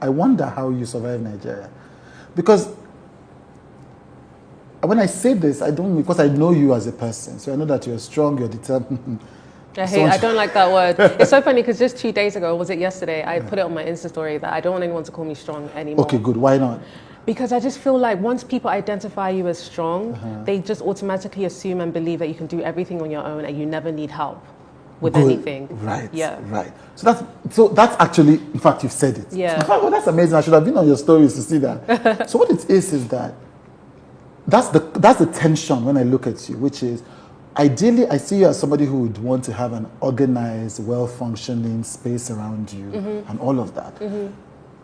I wonder how you survive Nigeria. Because when I say this, I don't, because I know you as a person. So I know that you're strong, you're determined. I don't like that word. It's so funny because just 2 days ago, or was it yesterday, I put it on my Insta story that I don't want anyone to call me strong anymore. Okay, good. Why not? Because I just feel like once people identify you as strong, they just automatically assume and believe that you can do everything on your own and you never need help with anything. Right. Yeah. Right. So that's actually, in fact, you've said it. Yeah. Oh, that's amazing. I should have been on your stories to see that. So what it is that that's the tension when I look at you, which is ideally I see you as somebody who would want to have an organized, well-functioning space around you and all of that.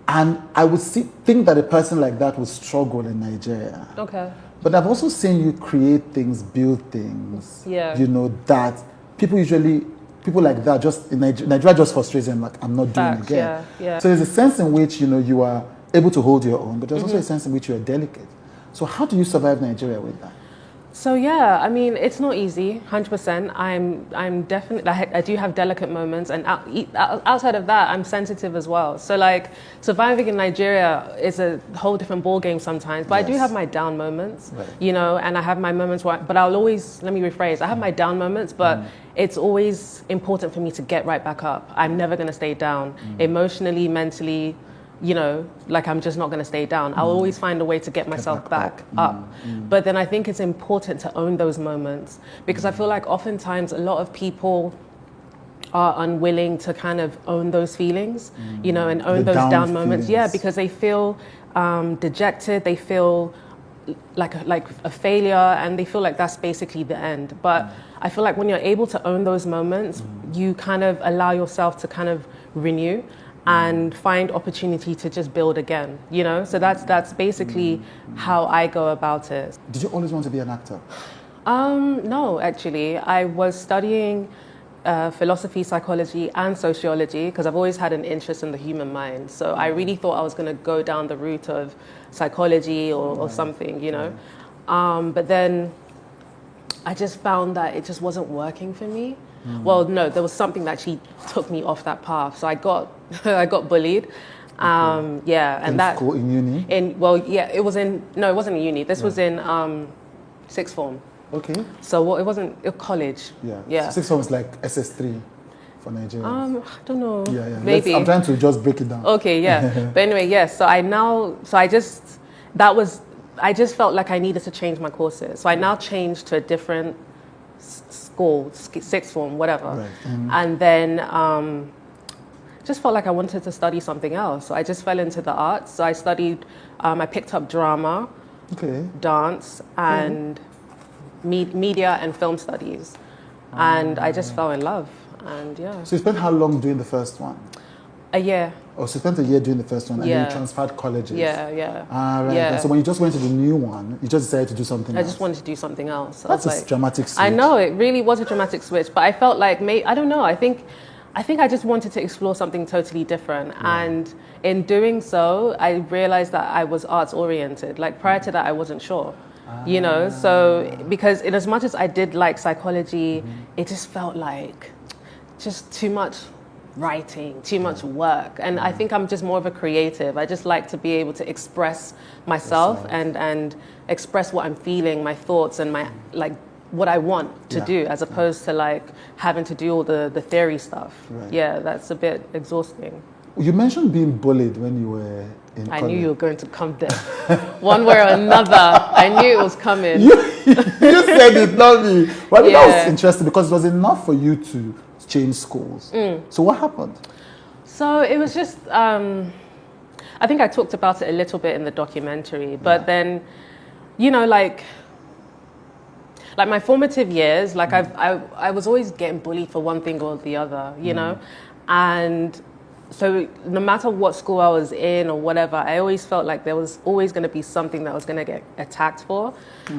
And I would think that a person like that would struggle in Nigeria. Okay. But I've also seen you create things, build things, Yeah. you know, that people like that just, in Nigeria just frustrates them, like, I'm not doing it again. Yeah, yeah. So there's a sense in which, you know, you are able to hold your own, but there's also a sense in which you are delicate. So how do you survive Nigeria with that? So yeah, I mean, it's not easy, 100%. I'm definitely, I do have delicate moments, and outside of that, I'm sensitive as well. So like, surviving in Nigeria is a whole different ball game sometimes, but I do have my down moments, you know, and I have my moments where, but I'll always, let me rephrase, I have my down moments, but it's always important for me to get right back up. I'm never gonna stay down, emotionally, mentally, you know, like I'm just not going to stay down. I'll always find a way to get myself back up. But then I think it's important to own those moments, because I feel like oftentimes a lot of people are unwilling to kind of own those feelings, you know, and own those down moments. Yeah, because they feel dejected, they feel like a failure, and they feel like that's basically the end. But I feel like when you're able to own those moments, you kind of allow yourself to kind of renew and find opportunity to just build again, you know? So that's basically how I go about it. Did you always want to be an actor? No, actually. I was studying philosophy, psychology, and sociology because I've always had an interest in the human mind. So I really thought I was going to go down the route of psychology or something, you know? But then I just found that it just wasn't working for me. Well, no, there was something that actually took me off that path. So I got bullied. Yeah, and in school, in uni? It wasn't in uni. This was in sixth form. Okay. So it wasn't college. Yeah. So sixth form is like SS3 for Nigeria. I don't know. Yeah. Maybe. I'm trying to just break it down. Okay, yeah. But anyway, yes. I just felt like I needed to change my courses. So I now changed to a different school, sixth form, whatever. Right. And then just felt like I wanted to study something else. So I just fell into the arts. So I studied, I picked up drama, dance, and media and film studies. And I just fell in love. And yeah. So you spent how long doing the first one? A year. Oh, so you spent a year doing the first one, and then you transferred colleges. Yeah. Right. Yeah. And so when you just went to the new one, you just decided to do something else. I just wanted to do something else. That's a dramatic switch. I know, it really was a dramatic switch, but I felt like, I don't know, I think I just wanted to explore something totally different. And in doing so, I realized that I was arts oriented. Like prior to that, I wasn't sure. You know, so because in as much as I did like psychology, it just felt like just too much writing, too much work. And I think I'm just more of a creative. I just like to be able to express myself and express what I'm feeling, my thoughts and my what I want to do, as opposed to like having to do all the theory stuff. Right. Yeah, that's a bit exhausting. You mentioned being bullied when you were in college. I knew you were going to come there. One way or another. I knew it was coming. You said it, not me. Well, that was interesting because it was enough for you to change schools. So what happened? So it was just, I think I talked about it a little bit in the documentary, but then, you know, like my formative years, like I was always getting bullied for one thing or the other, you know? And so no matter what school I was in or whatever, I always felt like there was always going to be something that I was going to get attacked for.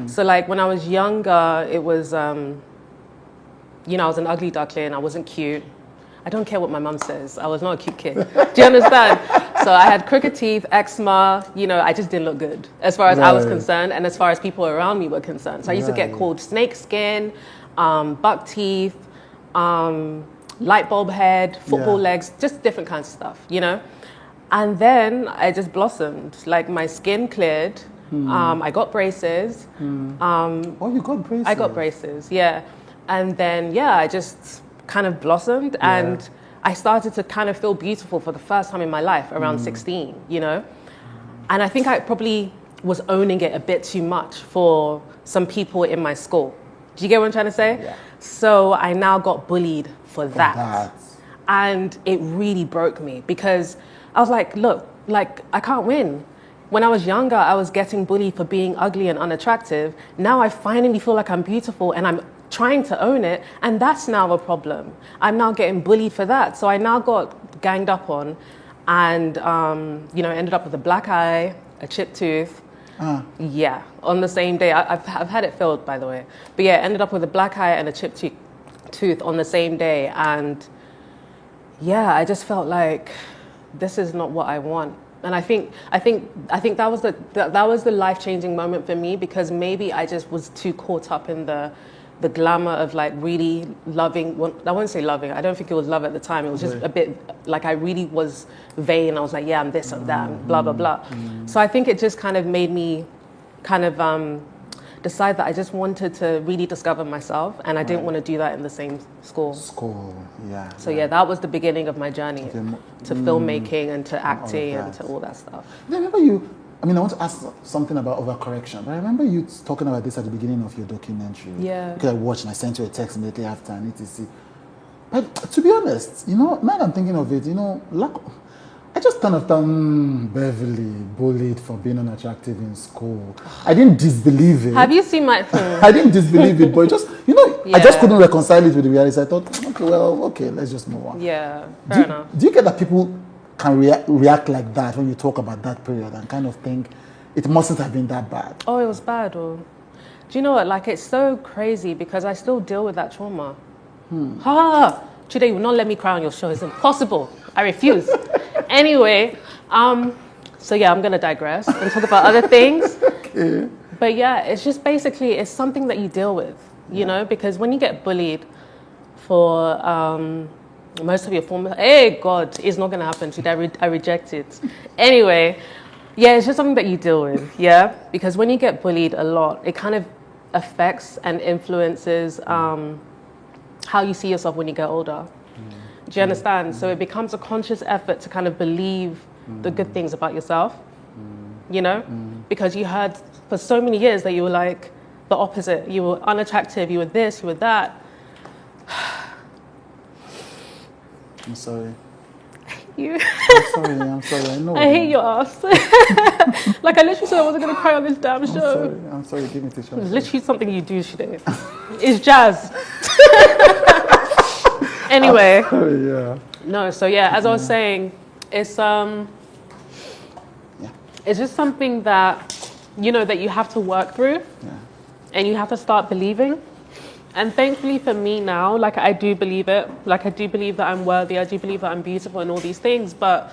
So like when I was younger, it was, you know, I was an ugly duckling, I wasn't cute. I don't care what my mum says, I was not a cute kid. Do you understand? So I had crooked teeth, eczema, you know, I just didn't look good as far as I was concerned and as far as people around me were concerned. So I used to get called snake skin, buck teeth, light bulb head, football legs, just different kinds of stuff, you know? And then I just blossomed. Like my skin cleared. I got braces. Oh, you got braces? I got braces, yeah. And then, yeah, I just kind of blossomed and I started to kind of feel beautiful for the first time in my life around 16, you know? And I think I probably was owning it a bit too much for some people in my school. Do you get what I'm trying to say? Yeah. So I now got bullied for that. And it really broke me because I was like, look, like I can't win. When I was younger, I was getting bullied for being ugly and unattractive. Now I finally feel like I'm beautiful and I'm trying to own it. And that's now a problem. I'm now getting bullied for that. So I now got ganged up on and, you know, ended up with a black eye, a chipped tooth. Yeah, on the same day. I've had it filled, by the way. But yeah, ended up with a black eye and a chipped tooth on the same day. And yeah, I just felt like this is not what I want. And I think that was the life-changing moment for me because maybe I just was too caught up in the glamour of like really loving. Well, I won't say loving. I don't think it was love at the time. It was just a bit like I really was vain. I was like, yeah, I'm this, I'm that, and blah, blah, blah. So I think it just kind of made me kind of decide that I just wanted to really discover myself and I didn't want to do that in the same school. Yeah. So yeah, that was the beginning of my journey to filmmaking and to acting and to all that stuff. I remember I want to ask something about overcorrection, but I remember you talking about this at the beginning of your documentary. Yeah. Because I watched and I sent you a text immediately after and etc. But to be honest, now that I'm thinking of it, I just kind of thought, Beverly, bullied for being unattractive in school. I didn't disbelieve it. Have you seen my... I didn't disbelieve it, but I just couldn't reconcile it with the reality. I thought, okay, let's just move on. Yeah, fair enough. Do you get that people can react like that when you talk about that period and kind of think it mustn't have been that bad? Oh, it was bad. Do you know what? Like, it's so crazy because I still deal with that trauma. Chude, you will not let me cry on your show. It's impossible. I refuse. Anyway, so yeah, I'm going to digress and talk about other things. Okay. But yeah, it's just basically, it's something that you deal with, you know, because when you get bullied for most of your former, hey, God, it's not going to happen. I reject it. Anyway, yeah, it's just something that you deal with, yeah? Because when you get bullied a lot, it kind of affects and influences how you see yourself when you get older. Do you understand? So it becomes a conscious effort to kind of believe the good things about yourself, you know? Because you heard for so many years that you were like the opposite. You were unattractive, you were this, you were that. I'm sorry. You. I'm sorry. I know. I hate your ass. Like, I literally said I wasn't going to cry on this damn show. I'm sorry. Give me tissue. It's literally something you do, Chude. It's jazz. Anyway. Yeah. No, so yeah, as I was saying, it's just something that, you know, that you have to work through and you have to start believing. And thankfully for me now, like, I do believe it. Like, I do believe that I'm worthy. I do believe that I'm beautiful and all these things. But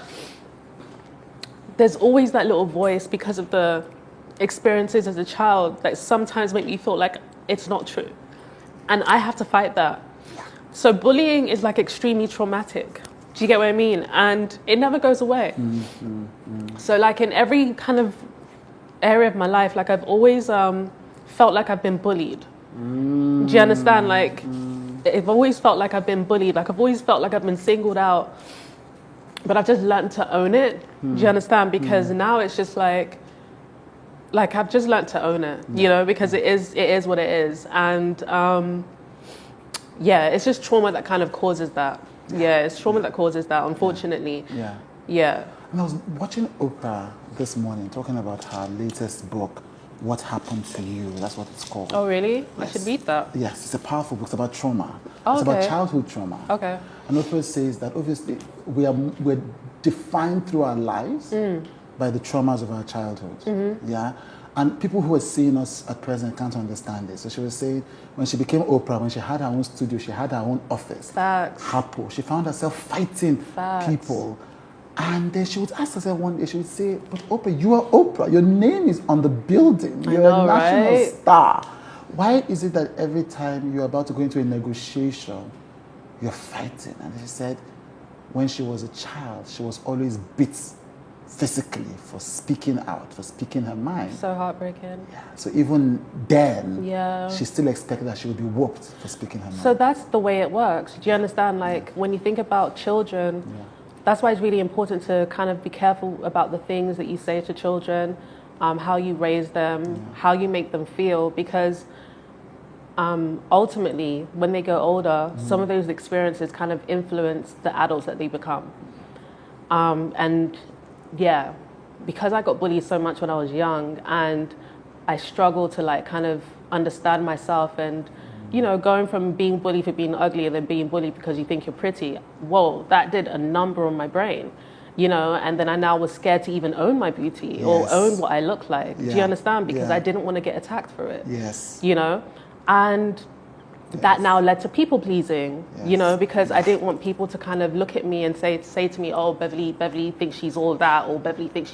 there's always that little voice because of the experiences as a child that sometimes make me feel like it's not true. And I have to fight that. So bullying is like extremely traumatic. Do you get what I mean? And it never goes away. So like in every kind of area of my life, like I've always felt like I've been bullied. Do you understand? Like I've always felt like I've been bullied. Like I've always felt like I've been singled out. But I've just learned to own it. Do you understand? Because now it's just like I've just learned to own it, you know, because it is what it is. And yeah, it's just trauma that kind of causes that. Yeah, it's trauma that causes that, unfortunately. Yeah. And I was watching Oprah this morning talking about her latest book, What Happened to You. That's what it's called. Oh, really? Yes. I should read that. Yes, it's a powerful book. It's about trauma. Oh, it's about okay. childhood trauma. Okay. And Oprah says that obviously we're defined through our lives by the traumas of our childhood. Yeah. And people who are seeing us at present can't understand this. So she was saying when she became Oprah, when she had her own studio, she had her own office. Facts. Hapo. She found herself fighting people. And then she would ask herself one day, she would say, but Oprah, you are Oprah. Your name is on the building. You're a national star. Why is it that every time you're about to go into a negotiation, you're fighting? And she said, when she was a child, she was always beat physically for speaking out, for speaking her mind. So heartbreaking. Yeah. So even then, Yeah. she still expected that she would be whooped for speaking her mind. So that's the way it works. Do you understand? Like when you think about children, that's why it's really important to kind of be careful about the things that you say to children, how you raise them, how you make them feel, because ultimately, when they go older, some of those experiences kind of influence the adults that they become. And yeah, because I got bullied so much when I was young, and I struggled to like kind of understand myself, and you know, going from being bullied for being ugly and then being bullied because you think you're pretty, whoa, that did a number on my brain, you know, and then I now was scared to even own my beauty or own what I look like. Do you understand? Because I didn't want to get attacked for it. Yes. You know, and that now led to people pleasing, you know, because I didn't want people to kind of look at me and say to me, oh, Beverly thinks she's all that, or Beverly thinks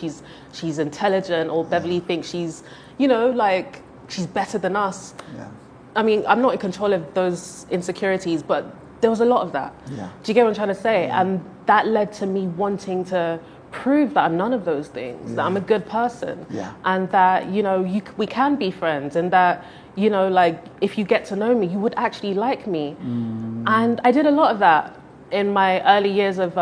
she's intelligent, or Beverly thinks she's, you know, like she's better than us. Yeah. I mean, I'm not in control of those insecurities, but there was a lot of that. Yeah. Do you get what I'm trying to say? And that led to me wanting to prove that I'm none of those things, that I'm a good person, and that, you know, we can be friends, and that, you know, like if you get to know me, you would actually like me. And I did a lot of that in my early years of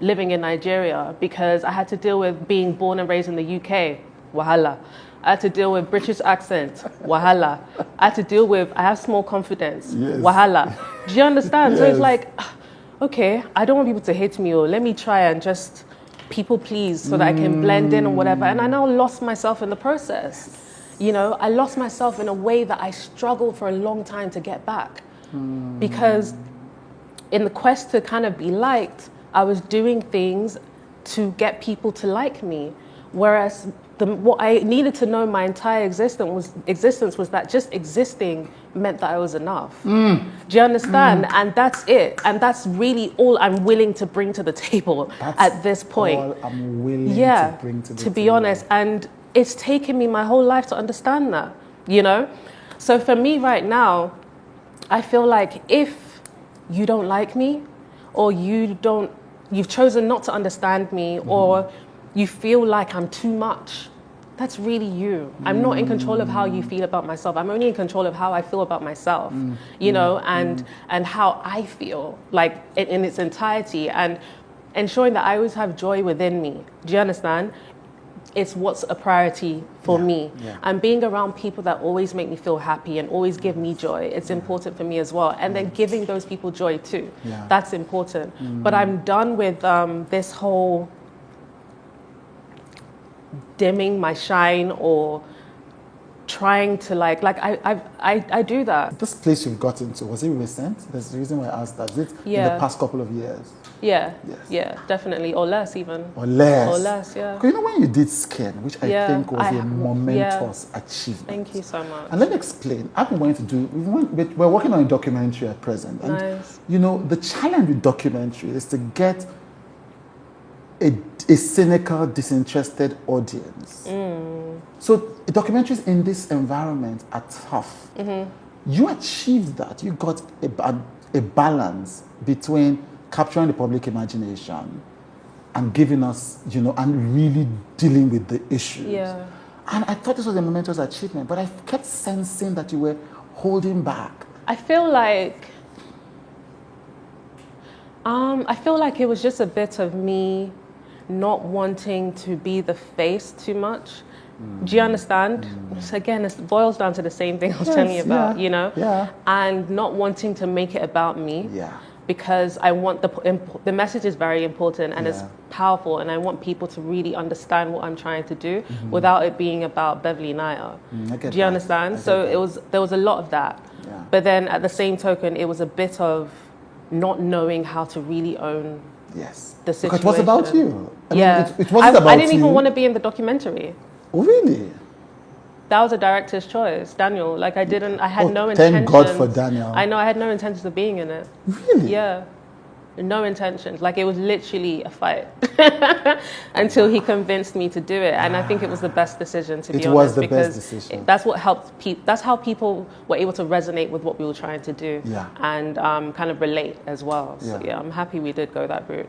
living in Nigeria, because I had to deal with being born and raised in the UK, wahala. I had to deal with British accent, wahala. I had to deal with, I have small confidence, wahala. Do you understand? So it's like, okay, I don't want people to hate me, or let me try and just people please so that I can blend in or whatever. And I now lost myself in the process. You know, I lost myself in a way that I struggled for a long time to get back. Because in the quest to kind of be liked, I was doing things to get people to like me. Whereas what I needed to know my entire existence was that just existing meant that I was enough. Do you understand? And that's it. And that's really all I'm willing to bring to the table at this point. All I'm willing to bring to the table. To be honest. And it's taken me my whole life to understand that, you know? So for me right now, I feel like if you don't like me, or you've chosen not to understand me, or you feel like I'm too much, that's really you. I'm not in control of how you feel about myself. I'm only in control of how I feel about myself, you know, and how I feel, like in its entirety, and ensuring that I always have joy within me. Do you understand? It's what's a priority for me. And being around people that always make me feel happy and always give me joy, it's important for me as well. And then giving those people joy too. That's important. But I'm done with this whole dimming my shine, or trying to I do that. This place you've got into, was it recent? There's the reason why I asked that. Is it in the past couple of years? Yeah, definitely, or less even. Or less, yeah. Because you know when you did skin, which I think was a momentous achievement. Thank you so much. And let me explain. I've been wanting to do, we're working on a documentary at present. And nice. You know, the challenge with documentary is to get a cynical, disinterested audience. So documentaries in this environment are tough. You achieved that. You got a balance between capturing the public imagination and giving us, you know, and really dealing with the issues. And I thought this was a momentous achievement, but I kept sensing that you were holding back. I feel like it was just a bit of me not wanting to be the face too much. Do you understand? So again, it boils down to the same thing I was telling you about, you know? And not wanting to make it about me. Because I want the message is very important, and it's powerful, and I want people to really understand what I'm trying to do without it being about Beverly Naya. Do you understand? So there was a lot of that. But then at the same token, it was a bit of not knowing how to really own the situation. Because it was about you. I mean, it wasn't about you. I didn't even want to be in the documentary. Oh, really? That was a director's choice, Daniel. Like I had no intentions. Thank God for Daniel. I know, I had no intentions of being in it. Really? Yeah. No intentions. Like it was literally a fight until he convinced me to do it. And I think it was the best decision, to be honest. It was the best decision. That's what helped people. That's how people were able to resonate with what we were trying to do and kind of relate as well. So yeah, I'm happy we did go that route.